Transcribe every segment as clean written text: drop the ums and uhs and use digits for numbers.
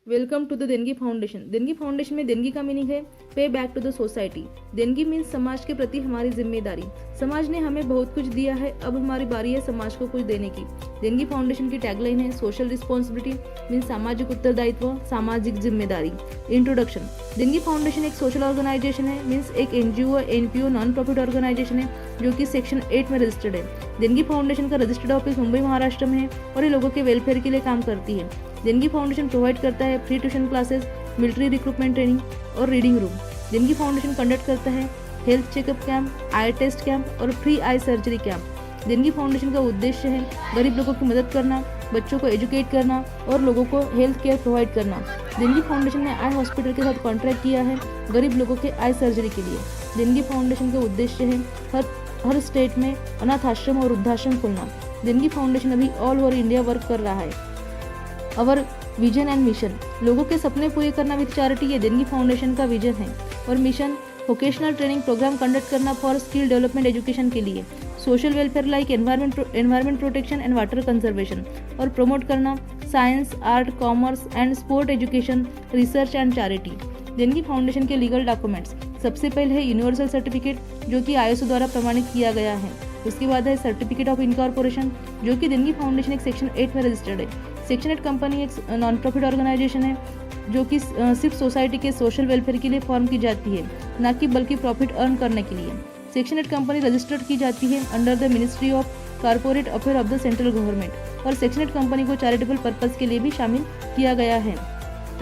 Welcome to the Dengi foundation. Dengi foundation में देनगी का मीनिंग है pay back to the society. देनगी मीन्स समाज के प्रति हमारी जिम्मेदारी। समाज ने हमें बहुत कुछ दिया है, अब हमारी बारी है समाज को कुछ देने की। देनगी फाउंडेशन की टैगलाइन है सोशल रिस्पॉन्सिबिलिटी मीन्स सामाजिक उत्तरदायित्व, सामाजिक जिम्मेदारी। इंट्रोडक्शन। देनगी फाउंडेशन एक सोशल ऑर्गेनाइजेशन है मीन्स एक NGO NPO non profit organisation है जो कि सेक्शन 8 में रजिस्टर्ड है। देनगी फाउंडेशन का रजिस्टर्ड ऑफिस मुंबई महाराष्ट्र में है और ये लोगों के वेलफेयर के लिए काम करती है। देनगी फाउंडेशन प्रोवाइड करता है free tuition classes, military recruitment training और reading room. Dengi foundation conduct करता है health checkup camp, eye test camp और free eye surgery camp. Dengi foundation का उद्देश्य है गरीब लोगों की मदद करना, बच्चों को एजुकेट करना और लोगों को हेल्थ केयर प्रोवाइड करना। देनगी फाउंडेशन ने आई हॉस्पिटल के साथ कॉन्ट्रैक्ट किया है गरीब लोगों के आई सर्जरी के लिए। देनगी फाउंडेशन का उद्देश्य है हर स्टेट में अनाथ आश्रम और वृद्धाश्रम खोलना। देनगी फाउंडेशन अभी ऑल ओवर इंडिया वर्क कर रहा है। अवर विजन एंड मिशन, लोगों के सपने पूरे करना विद चैरिटी, ये देनगी फाउंडेशन का विजन है। और mission vocational training programme conduct करना फॉर स्किल डेवलपमेंट एजुकेशन के लिए, social welfare like environment protection and water conservation, और प्रमोट करना science, art, commerce and sport education, research and charity. Dengi foundation के लीगल डॉक्यूमेंट्स, सबसे पहले है यूनिवर्सल सर्टिफिकेट जो कि आईएसओ द्वारा प्रमाणित किया गया है। उसके बाद है सर्टिफिकेट ऑफ इनकॉर्पोरेशन जो कि देनगी फाउंडेशन एक सेक्शन 8 में रजिस्टर्ड है। सेक्शन 8 कंपनी एक नॉन प्रॉफिट ऑर्गेनाइजेशन है जो कि सिर्फ सोसाइटी के सोशल वेलफेयर के लिए फॉर्म की जाती है, ना कि बल्कि प्रॉफिट अर्न करने के लिए। सेक्शन 8 कंपनी रजिस्टर्ड की जाती है under the ministry of corporate affair of the central government और सेक्शन 8 कंपनी को चैरिटेबल पर्पज के लिए भी शामिल किया गया है।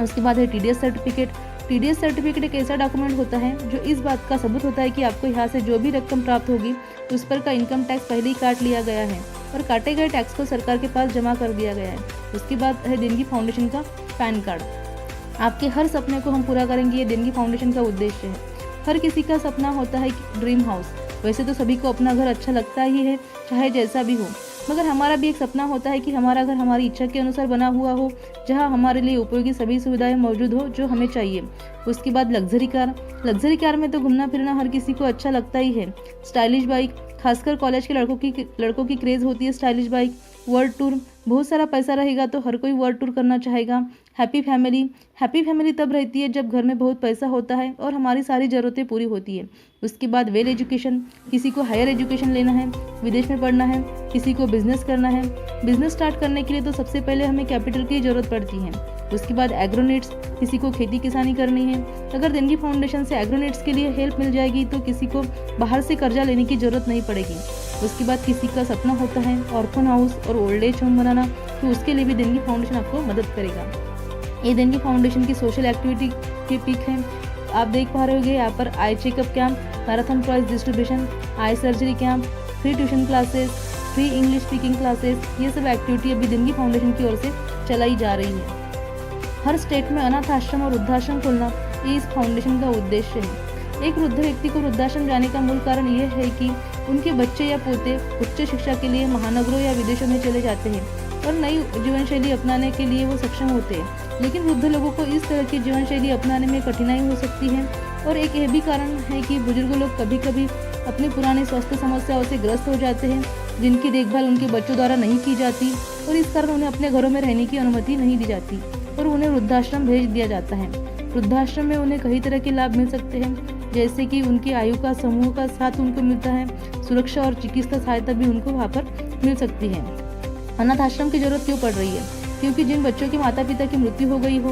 उसके बाद है टीडीएस सर्टिफिकेट। टीडीएस सर्टिफिकेट एक ऐसा डॉक्यूमेंट होता है जो इस बात का सबूत होता है कि आपको यहाँ से जो भी रकम प्राप्त होगी उस पर का इनकम टैक्स पहले ही काट लिया गया है और काटे गए टैक्स को सरकार के पास जमा कर दिया गया है। उसके बाद है देनगी फाउंडेशन का पैन कार्ड। आपके हर सपने को हम पूरा करेंगे, ये देनगी फाउंडेशन का उद्देश्य है। हर किसी का सपना होता है ड्रीम हाउस। वैसे तो सभी को अपना घर अच्छा लगता ही है, चाहे जैसा भी हो, मगर हमारा भी एक सपना होता है कि हमारा घर हमारी इच्छा के अनुसार बना हुआ हो, जहां हमारे लिए उपयोगी सभी सुविधाएं मौजूद हो जो हमें चाहिए। उसके बाद लग्जरी कार। लग्जरी कार में तो घूमना फिरना हर किसी को अच्छा लगता ही है। स्टाइलिश बाइक, खासकर कॉलेज के लड़कों की क्रेज होती है स्टाइलिश बाइक। वर्ल्ड टूर, बहुत सारा पैसा रहेगा तो हर कोई वर्ल्ड टूर करना चाहेगा। हैप्पी फैमिली तब रहती है जब घर में बहुत पैसा होता है और हमारी सारी ज़रूरतें पूरी होती है। उसके बाद वेल एजुकेशन, किसी को हायर एजुकेशन लेना है, विदेश में पढ़ना है, किसी को बिजनेस करना है। बिजनेस स्टार्ट करने के लिए तो सबसे पहले हमें कैपिटल की ज़रूरत पड़ती है। उसके बाद एग्रोनेट्स, किसी को खेती किसानी करनी है। अगर देनगी फाउंडेशन से एग्रोनेट्स के लिए हेल्प मिल जाएगी तो किसी को बाहर से कर्जा लेने की ज़रूरत नहीं पड़ेगी। उसके बाद किसी का सपना होता है ऑर्फन हाउस और ओल्ड एज होम बनाना, तो उसके लिए भी देनगी फाउंडेशन आपको मदद करेगा। ये देनगी फाउंडेशन की सोशल एक्टिविटी की पिक है। आप देख पा रहे होंगे यहाँ पर eye checkup camp, marathon prize distribution, eye surgery camp, free tuition classes, free English speaking classes, ये सब एक्टिविटी अभी देनगी फाउंडेशन की ओर से चलाई जा रही है। हर स्टेट में अनाथ आश्रम और वृद्धाश्रम खोलना ये इस फाउंडेशन का उद्देश्य है। एक वृद्ध व्यक्ति को वृद्धाश्रम जाने का मूल कारण यह है कि उनके बच्चे या पोते उच्च शिक्षा के लिए महानगरों या विदेशों में चले जाते हैं और नई जीवन शैली अपनाने के लिए वो सक्षम होते हैं, लेकिन वृद्ध लोगों को इस तरह की जीवन शैली अपनाने में कठिनाई हो सकती है। और एक यह भी कारण है कि बुजुर्ग लोग कभी कभी अपनी पुरानी स्वास्थ्य समस्याओं से ग्रस्त हो जाते हैं जिनकी देखभाल उनके बच्चों द्वारा नहीं की जाती और इस कारण उन्हें अपने घरों में रहने की अनुमति नहीं दी जाती और उन्हें वृद्धाश्रम भेज दिया जाता है। वृद्धाश्रम में उन्हें कई तरह के लाभ मिल सकते हैं, जैसे कि उनकी आयु का समूह का साथ उनको मिलता है, सुरक्षा और चिकित्सा सहायता भी उनको वहाँ पर मिल सकती है। अनाथ आश्रम की जरूरत क्यों पड़ रही है? क्योंकि जिन बच्चों के माता पिता की मृत्यु हो गई हो,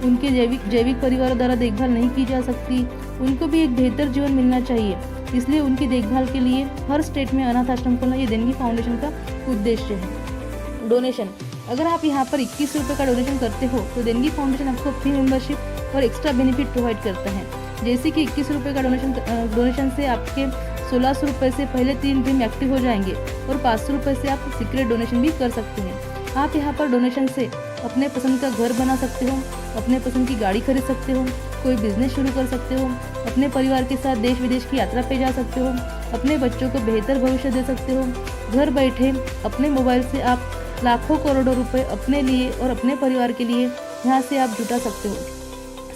उनके जैविक परिवारों द्वारा देखभाल नहीं की जा सकती, उनको भी एक बेहतर जीवन मिलना चाहिए। इसलिए उनकी देखभाल के लिए हर स्टेट में अनाथ आश्रम खोलना ये देनगी फाउंडेशन का उद्देश्य है। डोनेशन, अगर आप यहाँ पर 21 रुपये का डोनेशन करते हो तो देनगी फाउंडेशन आपको फ्री मेंबरशिप और एक्स्ट्रा बेनिफिट प्रोवाइड करता है। जैसे कि 21 रुपये का डोनेशन से आपके 1600 रुपये से पहले 3 ड्रीम एक्टिव हो जाएंगे और 500 रुपये से आप सीक्रेट डोनेशन भी कर सकते हैं। आप यहाँ पर डोनेशन से अपने पसंद का घर बना सकते हो, अपने पसंद की गाड़ी खरीद सकते हो, कोई बिजनेस शुरू कर सकते हो, अपने परिवार के साथ देश विदेश की यात्रा पे जा सकते हो, अपने बच्चों को बेहतर भविष्य दे सकते हो। घर बैठे अपने मोबाइल से आप लाखों करोड़ों रुपए अपने लिए और अपने परिवार के लिए यहाँ से आप जुटा सकते हो,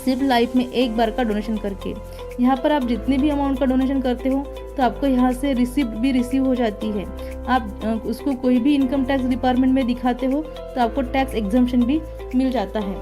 सिर्फ लाइफ में एक बार का डोनेशन करके। यहाँ पर आप जितने भी अमाउंट का डोनेशन करते हो तो आपको यहाँ से रिसीव हो जाती है। आप उसको कोई भी इनकम टैक्स डिपार्टमेंट में दिखाते हो तो आपको टैक्स एग्जम्पशन भी मिल जाता है।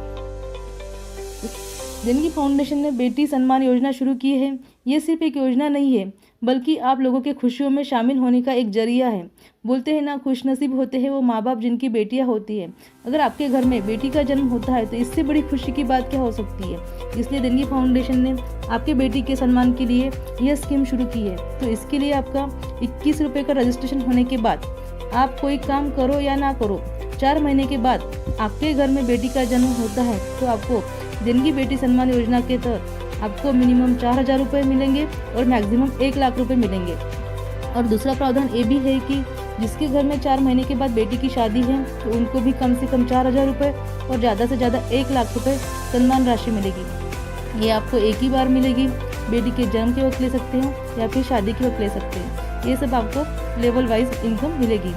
देनगी फाउंडेशन ने बेटी सम्मान योजना शुरू की है। ये सिर्फ एक योजना नहीं है, बल्कि आप लोगों के खुशियों में शामिल होने का एक जरिया है। बोलते हैं ना, खुशनसीब होते हैं वो माँ बाप जिनकी बेटियाँ होती हैं। अगर आपके घर में बेटी का जन्म होता है तो इससे बड़ी खुशी की बात क्या हो सकती है। इसलिए देनगी फाउंडेशन ने आपके बेटी के सम्मान के लिए यह स्कीम शुरू की है। तो इसके लिए आपका 21 रुपये का रजिस्ट्रेशन होने के बाद आप कोई काम करो या ना करो, 4 महीने के बाद आपके घर में बेटी का जन्म होता है तो आपको देनगी बेटी सम्मान योजना के तहत आपको मिनिमम 4,000 रुपये मिलेंगे और मैक्सिमम 1 लाख रुपये मिलेंगे। और दूसरा प्रावधान ये भी है कि जिसके घर में 4 महीने के बाद बेटी की शादी है तो उनको भी कम से कम 4,000 रुपये और ज़्यादा से ज़्यादा 1 लाख रुपये सम्मान राशि मिलेगी। ये आपको एक ही बार मिलेगी। बेटी के जन्म के वक्त ले सकते हो या फिर शादी के वक्त ले सकते हैं। ये सब आपको लेवल वाइज इनकम मिलेगी।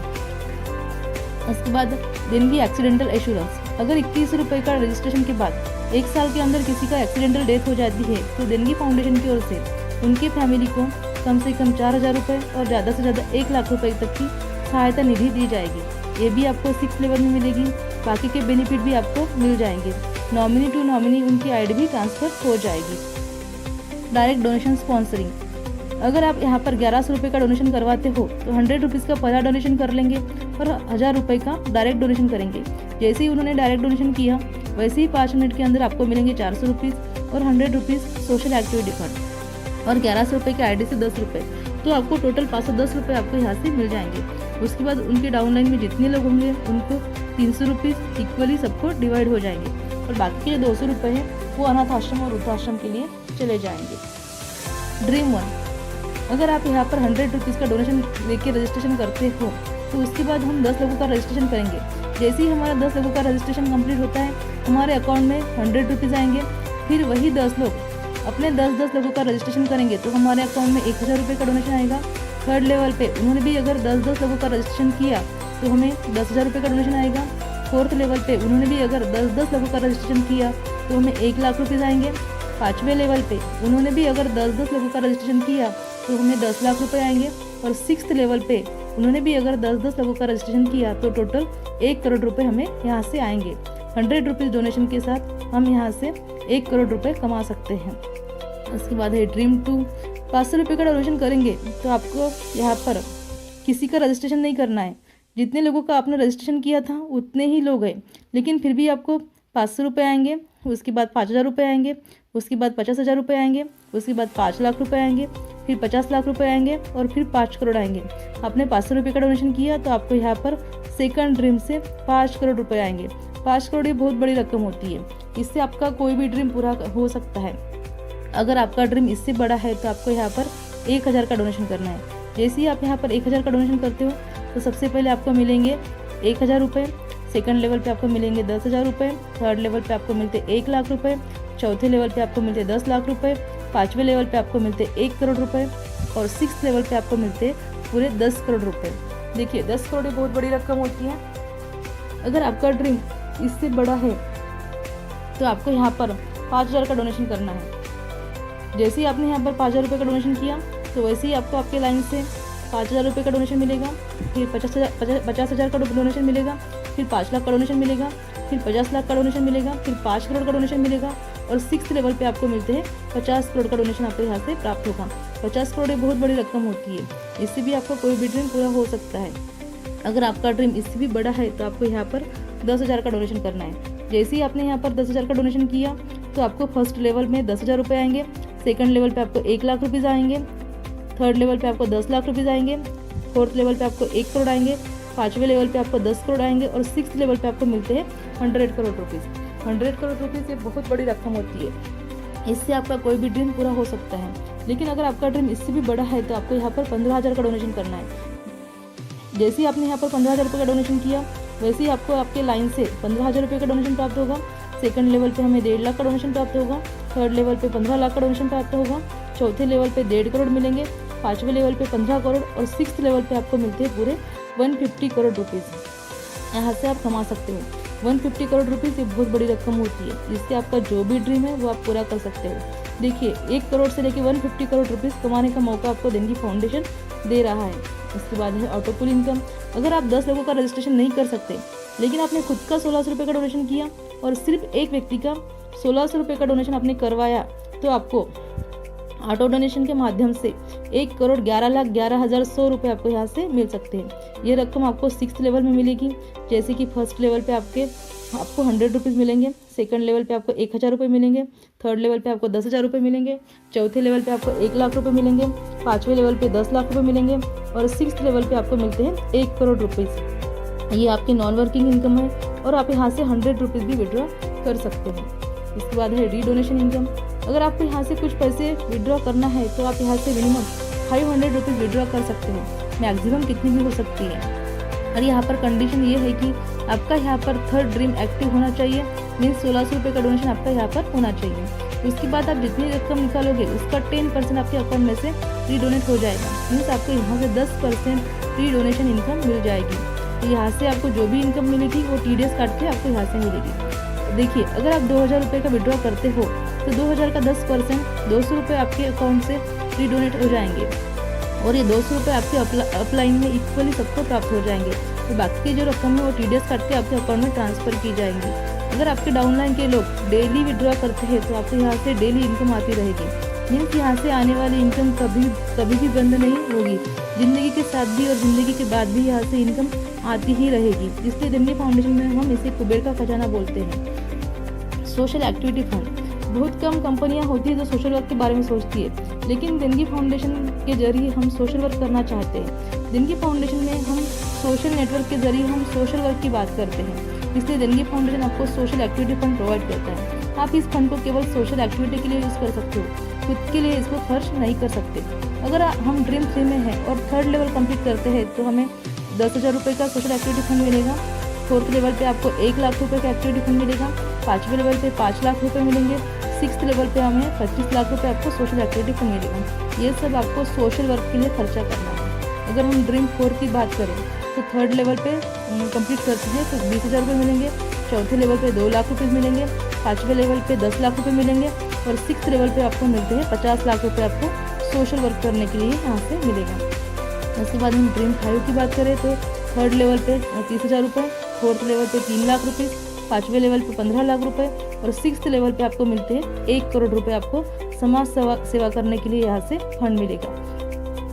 उसके बाद देनगी एक्सीडेंटल एश्योरेंस। अगर 21 रुपये का रजिस्ट्रेशन के बाद 1 साल के अंदर किसी का एक्सीडेंटल डेथ हो जाती है तो देनगी फाउंडेशन की ओर से उनकी फैमिली को कम से कम 4,000 रुपये और ज़्यादा से ज़्यादा 1 लाख रुपये तक की सहायता निधि दी जाएगी। ये भी आपको 6 लेवल में मिलेगी। बाकी के बेनिफिट भी आपको मिल जाएंगे। नॉमिनी टू नॉमिनी उनकी आईडी भी ट्रांसफ़र हो जाएगी। Direct donation sponsoring. अगर आप यहाँ पर 1100 रुपये का डोनेशन करवाते हो तो 100 रुपीज़ का पहला डोनेशन कर लेंगे और 1,000 रुपये का डायरेक्ट डोनेशन करेंगे। जैसे ही उन्होंने डायरेक्ट डोनेशन किया वैसे ही 5 मिनट के अंदर आपको मिलेंगे 400 रुपीज़ और 100 रुपीज़ सोशल एक्टिविटी फंड और 1100 रुपये के आईडी से 10 रुपये, तो आपको टोटल 510 रुपये आपको यहाँ से मिल जाएंगे। उसके बाद उनके डाउनलाइन में जितने लोग होंगे उनको 300 रुपीज़ इक्वली सबको डिवाइड हो जाएंगे और बाकी के जो 200 रुपये हैं वो अनाथ आश्रम और वृद्धाश्रम के लिए चले जाएंगे। ड्रीम 1। अगर आप यहाँ पर 100 रुपीज़ का डोनेशन लेके रजिस्ट्रेशन करते हो तो उसके बाद हम 10 लोगों का रजिस्ट्रेशन करेंगे। जैसे ही हमारा 10 लोगों का रजिस्ट्रेशन कंप्लीट होता है हमारे अकाउंट में 100 रुपीज़ आएंगे। फिर वही 10 लोग अपने 10 लोगों का रजिस्ट्रेशन करेंगे तो हमारे अकाउंट में 1,000 रुपये का डोनेशन आएगा। थर्ड लेवल पे उन्होंने भी अगर 10 लोगों का रजिस्ट्रेशन किया तो हमें 10,000 रुपये का डोनेशन आएगा। फोर्थ लेवल पे उन्होंने भी अगर 10 लोगों का रजिस्ट्रेशन किया तो हमें 1 लाख रुपीज़ आएंगे। 5वें लेवल पे उन्होंने भी अगर 10 लोगों का रजिस्ट्रेशन किया तो हमें 10 लाख रुपए आएंगे। और 6th लेवल पे उन्होंने भी अगर 10 लोगों का रजिस्ट्रेशन किया तो टोटल 1 करोड़ रुपए हमें यहाँ से आएंगे। 100 रुपीज़ डोनेशन के साथ हम यहाँ से 1 करोड़ रुपए कमा सकते हैं। उसके बाद है ड्रीम 2। 500 रुपये का डोनेशन करेंगे तो आपको यहाँ पर किसी का रजिस्ट्रेशन नहीं करना है। जितने लोगों का आपने रजिस्ट्रेशन किया था उतने ही लोग हैं, लेकिन फिर भी आपको 500 रुपये आएंगे। उसके बाद 5,000 रुपये आएंगे। उसके बाद 50,000 रुपये आएंगे। उसके बाद 5 लाख रुपये आएंगे। फिर 50 लाख रुपए आएंगे और फिर 5 करोड़ आएंगे। आपने 500 रुपये का डोनेशन किया तो आपको यहाँ पर सेकंड ड्रीम से 5 करोड़ रुपए आएंगे। 5 करोड़ ये बहुत बड़ी रकम होती है। इससे आपका कोई भी ड्रीम पूरा हो सकता है। अगर आपका ड्रीम इससे बड़ा है तो आपको यहाँ पर 1,000 का डोनेशन करना है। जैसे ही आप यहाँ पर 1,000 का डोनेशन करते हो तो सबसे पहले आपको मिलेंगे 1,000 रुपये। सेकंड लेवल पे आपको मिलेंगे 10,000 रुपये। थर्ड लेवल पे आपको मिलते 1 लाख रुपये। चौथे लेवल पे आपको मिलते 10 लाख रुपये। 5वें लेवल पे आपको मिलते 1 करोड़ रुपए और 6th लेवल पे आपको मिलते पूरे 10 करोड़ रुपए। देखिए 10 करोड़ बहुत बड़ी रकम होती है। अगर आपका ड्रीम इससे बड़ा है तो आपको यहाँ पर 5,000 का डोनेशन करना है। जैसे ही आपने यहाँ पर 5,000 रुपये का डोनेशन किया तो वैसे ही आपको आपके लाइन से 5,000 रुपये का डोनेशन मिलेगा। फिर 50,000 का डोनेशन मिलेगा। फिर 5 लाख का डोनेशन मिलेगा। फिर 50 लाख का डोनेशन मिलेगा। फिर 5 करोड़ का डोनेशन मिलेगा और 6th लेवल पे आपको मिलते हैं 50 करोड़ का डोनेशन आपको यहाँ से प्राप्त होगा। 50 करोड़ एक बहुत बड़ी रकम होती है। इससे भी आपका कोई भी ड्रीम पूरा हो सकता है। अगर आपका ड्रीम इससे भी बड़ा है तो आपको यहाँ पर 10,000 का डोनेशन करना है। जैसे ही आपने यहाँ पर 10,000 का डोनेशन किया तो आपको फर्स्ट लेवल में 10,000 रुपये आएंगे। सेकंड लेवल पे आपको 1 लाख रुपीज़ आएंगे। थर्ड लेवल पे आपको 10 लाख रुपीज़ आएंगे। फोर्थ लेवल पे आपको 1 करोड़ आएंगे। 5वें लेवल पे आपको 10 करोड़ आएंगे और 6th लेवल पे आपको मिलते हैं 100 करोड़ रुपीज़। 100 करोड़ रुपीज़ ये बहुत बड़ी रकम होती है। इससे आपका कोई भी ड्रीम पूरा हो सकता है। लेकिन अगर आपका ड्रीम इससे भी बड़ा है तो आपको यहाँ पर 15,000 का डोनेशन करना है। जैसे ही आपने यहाँ पर 15,000 रुपये का डोनेशन किया वैसे ही आपको आपके लाइन से 15,000 रुपये का डोनेशन प्राप्त होगा। सेकंड लेवल पे हमें 1.5 लाख का डोनेशन प्राप्त होगा। थर्ड लेवल पे 15 लाख का डोनेशन प्राप्त होगा। चौथे लेवल पे 1.5 करोड़ मिलेंगे। 5वें लेवल पे 15 करोड़ और 6th लेवल पे आपको मिलते हैं पूरे 150 करोड़ रुपीज़। यहाँ से आप कमा सकते हो 150 करोड़ रुपीज़। ये बहुत बड़ी रकम होती है जिससे आपका जो भी ड्रीम है वो आप पूरा कर सकते हो। देखिए 1 करोड़ से लेकर 150 करोड़ रुपीज़ कमाने का मौका आपको देनगी फाउंडेशन दे रहा है। उसके बाद है ऑटो पुल इनकम। अगर आप 10 लोगों का रजिस्ट्रेशन नहीं कर सकते लेकिन आपने खुद का 1,600 रुपये का डोनेशन किया और सिर्फ एक व्यक्ति का 1600 रुपये का डोनेशन आपने करवाया तो आपको ऑटो डोनेशन के माध्यम से 1,11,11,100 रुपये आपको यहाँ से मिल सकते हैं। ये रकम आपको 6th लेवल में मिलेगी, जैसे कि फर्स्ट लेवल पे आपको 100 रुपीज़ मिलेंगे, सेकंड लेवल पे आपको 1,000 रुपये मिलेंगे, थर्ड लेवल पे आपको 10,000 रुपये मिलेंगे, चौथे लेवल पे आपको 1,00,000 रुपये मिलेंगे, पाँचवें लेवल पे 10 लाख रुपये मिलेंगे और 6th लेवल पे आपको मिलते हैं 1 करोड़ रुपीज़। ये आपकी नॉन वर्किंग इनकम है और आप यहाँ से 100 रुपीज़ भी विड्रॉ कर सकते हैं। इसके बाद है रीडोनेशन इनकम। अगर आपको यहाँ से कुछ पैसे विड्रॉ करना है तो आप यहाँ से मिनिमम 500 रुपीज़ विड्रॉ कर सकते हैं, मैक्सिमम कितनी भी हो सकती है। और यहाँ पर कंडीशन ये है कि आपका यहाँ पर थर्ड ड्रीम एक्टिव होना चाहिए, मीन्स 1600 रुपये का डोनेशन आपका यहाँ पर होना चाहिए। उसके बाद आप जितनी रकम निकालोगे उसका 10% आपके अकाउंट में से रीडोनेट हो जाएगा, मीन्स आपको यहाँ से 10% रीडोनेशन इनकम मिल जाएगी। तो यहाँ से आपको जो भी इनकम मिलेगी वो TDS काट के आपको यहाँ से मिलेगी। देखिए, अगर आप 2,000 रुपये का विड्रॉ करते हो तो 2,000 का 10% 200 रुपये आपके अकाउंट से रीडोनेट हो जाएंगे और ये 200 रुपये आपके अपलाइन में इक्वली सबको प्राप्त हो जाएंगे। तो बाकी जो रकम है वो TDS काट के आपके अकाउंट में ट्रांसफ़र की जाएंगी। अगर आपके डाउनलाइन के लोग डेली विड्रॉ करते हैं तो आपको यहाँ से डेली इनकम आती रहेगी, मीन्स यहाँ से आने वाली इनकम कभी भी बंद नहीं होगी। ज़िंदगी के साथ भी और ज़िंदगी के बाद भी यहाँ से इनकम आती ही रहेगी। इसलिए देनगी फाउंडेशन में हम इसे कुबेर का खजाना बोलते हैं। सोशल एक्टिविटी फंड, बहुत कम कंपनियां होती है जो सोशल वर्क के बारे में सोचती है, लेकिन देनगी फाउंडेशन के जरिए हम सोशल वर्क करना चाहते हैं। देनगी फाउंडेशन में हम सोशल नेटवर्क के जरिए हम सोशल वर्क की बात करते हैं, इसलिए देनगी फाउंडेशन आपको सोशल एक्टिविटी फंड प्रोवाइड करता है। आप इस फंड को केवल सोशल एक्टिविटी के लिए यूज़ कर सकते हो, खुद के लिए इसको खर्च नहीं कर सकते। अगर हम ड्रीम 3 में हैं और थर्ड लेवल कंप्लीट करते हैं तो हमें 10,000 रुपये का सोशल एक्टिविटी फंड मिलेगा, फोर्थ लेवल पे आपको 1,00,000 रुपये का एक्टिविटी फंड मिलेगा, पाँचवें लेवल पे 5 लाख रुपये मिलेंगे, 6th लेवल पे हमें 25 लाख रुपये आपको सोशल एक्टिविटी फंड मिलेगा। ये सब आपको सोशल वर्क के लिए खर्चा करना है। अगर हम ड्रीम 4 की बात करें तो थर्ड लेवल पे कंप्लीट करते हैं तो 20,000 रुपये मिलेंगे, चौथे लेवल पे 2 लाख रुपये मिलेंगे, पाँचवें लेवल पे 10 लाख रुपये मिलेंगे और 6th लेवल पे आपको मिलते हैं 50 लाख रुपये आपको सोशल वर्क करने के लिए यहाँ से मिलेगा। उसके बाद हम ड्रीम 5 की बात करें तो थर्ड लेवल पे 30,000 रुपये, फोर्थ लेवल पे 3 लाख रुपये, पाँचवें लेवल पे 15 लाख रुपये और 6th लेवल पे आपको मिलते हैं 1 करोड़ रुपये आपको समाज सेवा करने के लिए यहाँ से फंड मिलेगा।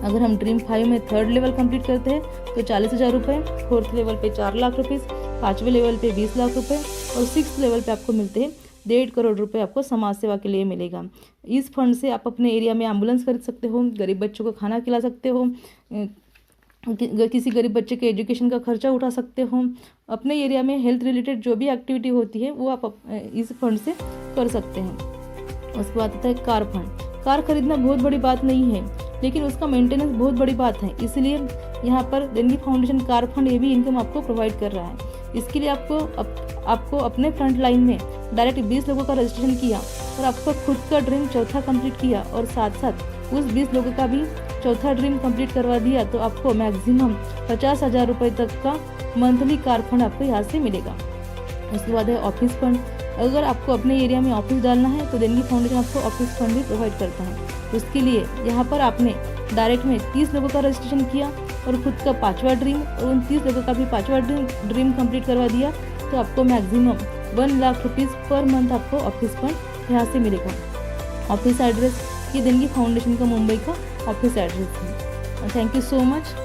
अगर हम ड्रीम 5 में थर्ड लेवल कंप्लीट करते हैं तो 40,000 रुपये, फोर्थ लेवल पे 4 लाख रुपये, पाँचवें लेवल पे 20 लाख रुपये और 6th लेवल पे आपको मिलते हैं 1.5 करोड़ रुपये आपको समाज सेवा के लिए मिलेगा। इस फंड से आप अपने एरिया में एम्बुलेंस खरीद सकते हो, गरीब बच्चों को खाना खिला सकते हो, किसी गरीब बच्चे के एजुकेशन का खर्चा उठा सकते हो, अपने एरिया में हेल्थ रिलेटेड जो भी एक्टिविटी होती है वो आप इस फंड से कर सकते हैं। उसके बाद आता है कार फंड। कार खरीदना बहुत बड़ी बात नहीं है, लेकिन उसका मेंटेनेंस बहुत बड़ी बात है, इसलिए यहाँ पर देनगी फाउंडेशन कार फंड ये भी इनकम आपको प्रोवाइड कर रहा है। इसके लिए आपको अपने फ्रंट लाइन में डायरेक्ट 20 लोगों का रजिस्ट्रेशन किया और आपका खुद का ड्रीम चौथा कंप्लीट किया और साथ साथ उस 20 लोगों का भी चौथा ड्रीम कंप्लीट करवा दिया तो आपको मैक्सिमम 50,000 रुपये तक का मंथली कार फंड आपको यहाँ से मिलेगा। उसके बाद है ऑफिस फंड। अगर आपको अपने एरिया में ऑफिस डालना है तो देनगी फाउंडेशन आपको ऑफिस फंड भी प्रोवाइड करता है। उसके लिए यहाँ पर आपने डायरेक्ट में 30 लोगों का रजिस्ट्रेशन किया और खुद का 5वां ड्रीम और उन 30 लोगों का भी 5वां ड्रीम कंप्लीट करवा दिया तो आपको maximum 1 lakh rupees per month आपको ऑफिस फंड यहाँ से मिलेगा। ऑफिस एड्रेस ये देनगी फाउंडेशन का मुंबई का ऑफिस एड्रेस है। Thank you so much.